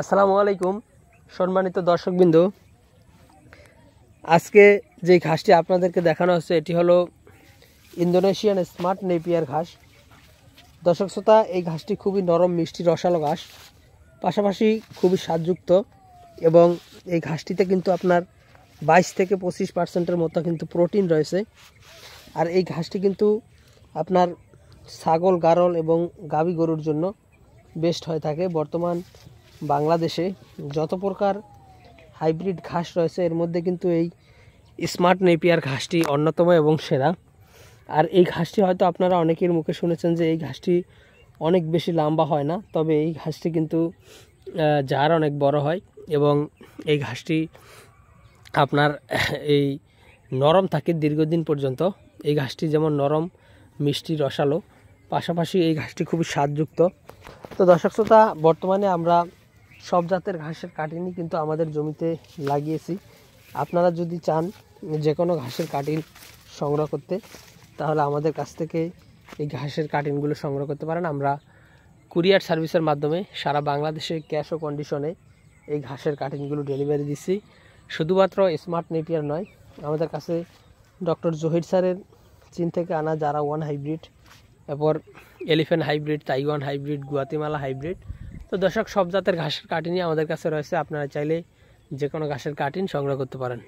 আসসালামু আলাইকুম সম্মানিত দর্শকবৃন্দ, আজকে যে ঘাসটি আপনাদেরকে দেখানো হচ্ছে এটি হলো ইন্দোনেশিয়ান স্মার্ট নেপিয়ার ঘাস। দর্শক শ্রোতা, এই ঘাসটি খুবই নরম মিষ্টি রসালো ঘাস, পাশাপাশি খুবই স্বাদযুক্ত এবং এই ঘাসটিতে কিন্তু আপনার 22 থেকে 25% মতো কিন্তু প্রোটিন রয়েছে। আর এই ঘাসটি কিন্তু আপনার ছাগল, গারল এবং গাভী গরুর জন্য বেস্ট হয়ে থাকে। বর্তমান বাংলাদেশে যত প্রকার হাইব্রিড ঘাস রয়েছে এর মধ্যে কিন্তু এই স্মার্ট নেপিয়ার ঘাসটি অন্যতম এবং সেরা। আর এই ঘাসটি হয়তো আপনারা অনেকের মুখে শুনেছেন যে এই ঘাসটি অনেক বেশি লম্বা হয় না, তবে এই ঘাসটি কিন্তু জার অনেক বড় হয় এবং এই ঘাসটি আপনার এই নরম থাকে দীর্ঘদিন পর্যন্ত। এই ঘাসটি যেমন নরম মিষ্টি রসালো, পাশাপাশি এই ঘাসটি খুবই স্বাদযুক্ত। তো দর্শক শ্রোতা, বর্তমানে আমরা সব জাতের ঘাসের কাটিংই কিন্তু আমাদের জমিতে লাগিয়েছি। আপনারা যদি চান যে কোনো ঘাসের কাটিং সংগ্রহ করতে, তাহলে আমাদের কাছ থেকে এই ঘাসের কাটিংগুলো সংগ্রহ করতে পারেন। আমরা কুরিয়ার সার্ভিসের মাধ্যমে সারা বাংলাদেশে ক্যাশ ও কন্ডিশনে এই ঘাসের কাটিংগুলো ডেলিভারি দিচ্ছি। শুধুমাত্র স্মার্ট নেপিয়ার নয়, আমাদের কাছে ডক্টর জহির স্যারের চীন থেকে আনা যারা ওয়ান হাইব্রিড, এরপর elephant hybrid, Taiwan hybrid, Guatemala hybrid. তো দর্শক, সব জাতের ঘাসের কাটিংই আমাদের কাছে রয়েছে। আপনারা চাইলে যে কোনো ঘাসের কাটিং সংগ্রহ করতে পারেন।